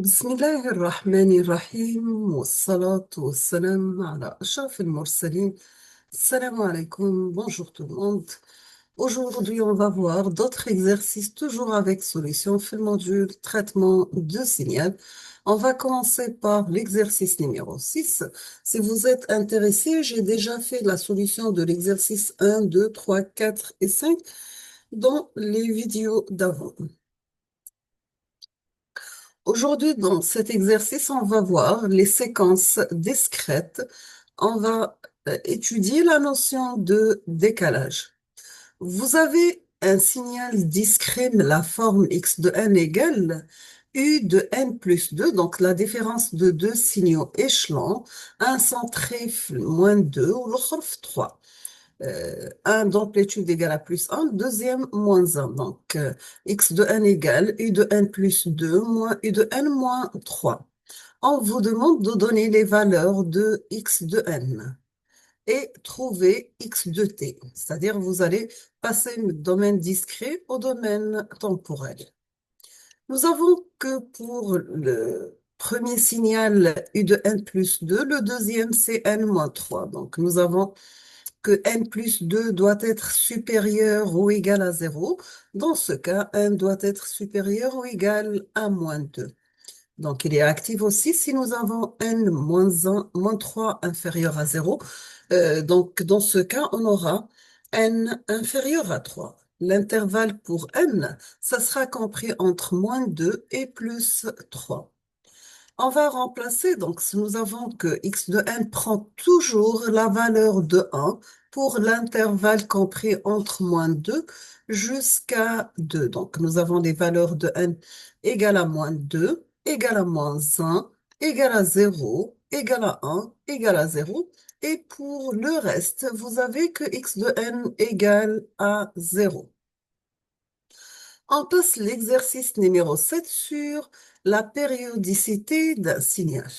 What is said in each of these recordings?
بسم الله الرحمن الرحيم والصلاة والسلام على أشرف المرسلين. Salam alaikum, bonjour tout le monde. Aujourd'hui, on va voir d'autres exercices toujours avec solution fait le module traitement de signal. On va commencer par l'exercice numéro 6. Si vous êtes intéressé, j'ai déjà fait la solution de l'exercice 1, 2, 3, 4 et 5 dans les vidéos d'avant. Aujourd'hui, dans cet exercice, on va voir les séquences discrètes. On va étudier la notion de décalage. Vous avez un signal discret, mais la forme x de n égale u de n plus 2, donc la différence de deux signaux échelons, un centré moins 2 ou l'autre 3. Un d'amplitude égale à plus un, deuxième moins un. Donc, x de n égale u de n plus 2 moins u de n moins 3. On vous demande de donner les valeurs de x de n et trouver x de t. C'est-à-dire, vous allez passer du domaine discret au domaine temporel. Nous avons que pour le premier signal u de n plus 2, le deuxième c'est n moins 3. Donc, nous avons que n plus 2 doit être supérieur ou égal à 0. Dans ce cas, n doit être supérieur ou égal à moins 2. Donc, il est actif aussi si nous avons n moins 1, moins 3 inférieur à 0. Donc, dans ce cas, on aura n inférieur à 3. L'intervalle pour n, ça sera compris entre moins 2 et plus 3. On va remplacer, donc si nous avons que x de n prend toujours la valeur de 1 pour l'intervalle compris entre moins 2 jusqu'à 2. Donc nous avons les valeurs de n égale à moins 2, égale à moins 1, égale à 0, égale à 1, égale à 0. Et pour le reste, vous avez que x de n égale à 0. On passe l'exercice numéro 7 sur la périodicité d'un signal.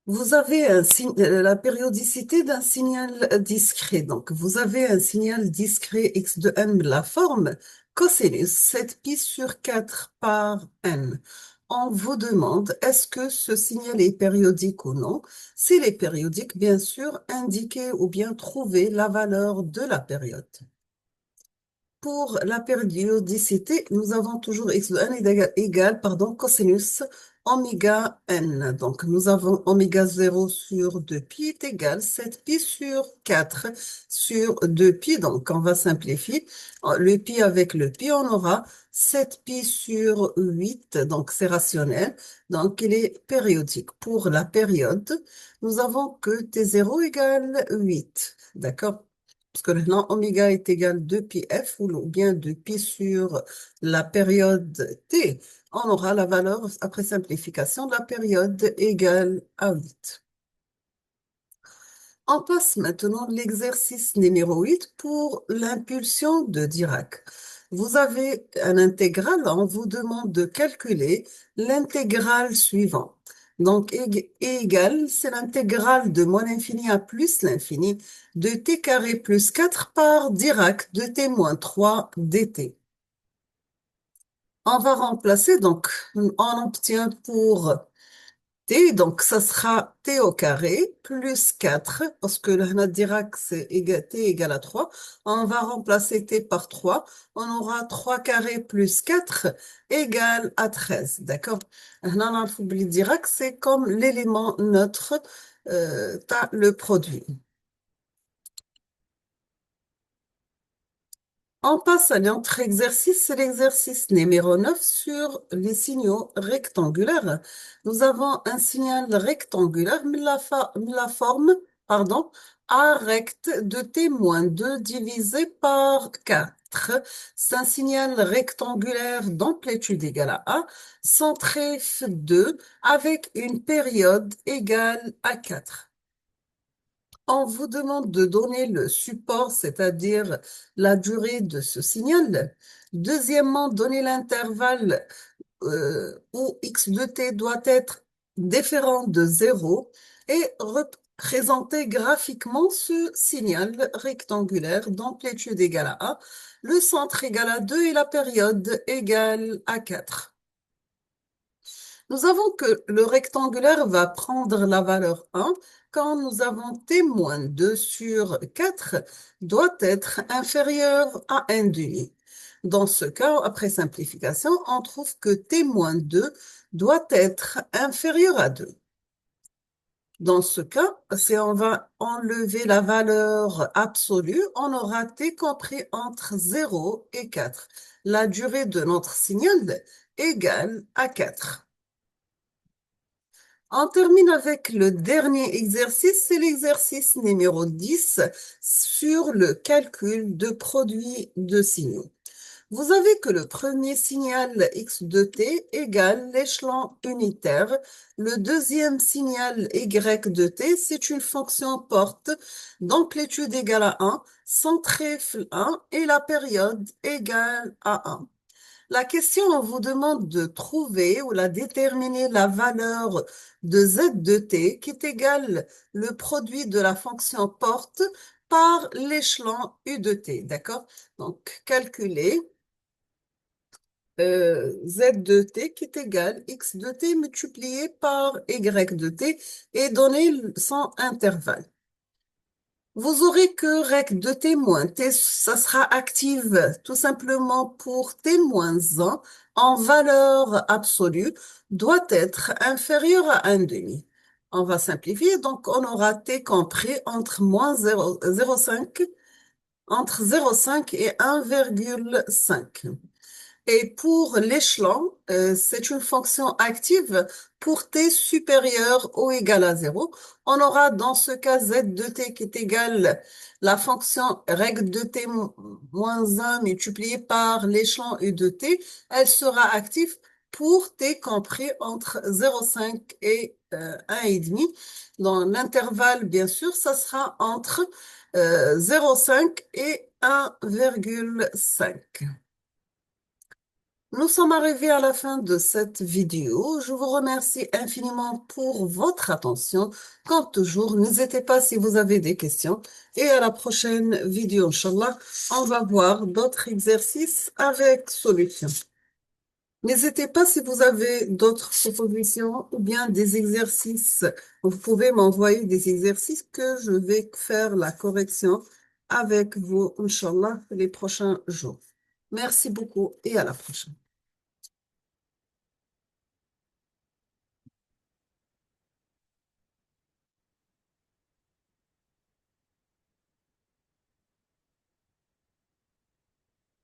Vous avez la périodicité d'un signal discret. Donc, vous avez un signal discret x de n, la forme cosinus 7 pi sur 4 par n. On vous demande, est-ce que ce signal est périodique ou non? S'il est périodique, bien sûr, indiquez ou bien trouvez la valeur de la période. Pour la périodicité, nous avons toujours x de n égale, cosinus oméga n. Donc, nous avons oméga 0 sur 2pi est égal 7pi sur 4 sur 2pi. Donc, on va simplifier. Le pi avec le pi, on aura 7pi sur 8. Donc, c'est rationnel. Donc, il est périodique. Pour la période, nous avons que t0 égale 8. D'accord? Parce que maintenant, oméga est égal 2pi f ou bien 2pi sur la période t. On aura la valeur, après simplification, de la période égale à 8. On passe maintenant à l'exercice numéro 8 pour l'impulsion de Dirac. Vous avez un intégral, on vous demande de calculer l'intégrale suivante. Donc, E égale, c'est l'intégrale de moins l'infini à plus l'infini de t carré plus 4 par Dirac de t moins 3 dt. On va remplacer, donc, on obtient pour t, donc ça sera t au carré plus 4, parce que le Dirac, c'est t égale à 3. On va remplacer t par 3. On aura 3 carré plus 4 égale à 13. D'accord? Là, le Dirac, c'est comme l'élément neutre, t'as le produit. On passe à l'autre exercice, c'est l'exercice numéro 9 sur les signaux rectangulaires. Nous avons un signal rectangulaire, mais la forme, A rect de t-2 divisé par 4. C'est un signal rectangulaire d'amplitude égale à A, centré F2 avec une période égale à 4. On vous demande de donner le support, c'est-à-dire la durée de ce signal. Deuxièmement, donner l'intervalle où x de t doit être différent de 0 et Présenter graphiquement ce signal rectangulaire d'amplitude égale à 1, le centre égale à 2 et la période égale à 4. Nous avons que le rectangulaire va prendre la valeur 1 quand nous avons t-2 sur 4 doit être inférieur à 1 demi. Dans ce cas, après simplification, on trouve que t-2 doit être inférieur à 2. Dans ce cas, si on va enlever la valeur absolue, on aura t compris entre 0 et 4. La durée de notre signal égale à 4. On termine avec le dernier exercice, c'est l'exercice numéro 10 sur le calcul de produit de signaux. Vous avez que le premier signal x de t égale l'échelon unitaire. Le deuxième signal y de t, c'est une fonction porte d'amplitude égale à 1, son trèfle 1 et la période égale à 1. La question, on vous demande de trouver ou la déterminer la valeur de z de t qui est égale le produit de la fonction porte par l'échelon u de t, d'accord? Donc, calculer z de t qui est égal x de t multiplié par y de t et donner son intervalle. Vous aurez que rec de t moins t, ça sera active tout simplement pour t moins 1 en valeur absolue doit être inférieur à 1 demi. On va simplifier, donc on aura t compris entre moins 0,5 entre 0,5 et 1,5. Et pour l'échelon, c'est une fonction active pour t supérieur ou égal à 0. On aura dans ce cas z de t qui est égal la fonction règle de t moins 1 multipliée par l'échelon u de t. Elle sera active pour t compris entre 0,5 et 1,5. Dans l'intervalle, bien sûr, ça sera entre 0,5 et 1,5. Nous sommes arrivés à la fin de cette vidéo. Je vous remercie infiniment pour votre attention. Comme toujours, n'hésitez pas si vous avez des questions. Et à la prochaine vidéo, Inch'Allah, on va voir d'autres exercices avec solutions. N'hésitez pas si vous avez d'autres propositions ou bien des exercices. Vous pouvez m'envoyer des exercices que je vais faire la correction avec vous, Inch'Allah, les prochains jours. Merci beaucoup et à la prochaine.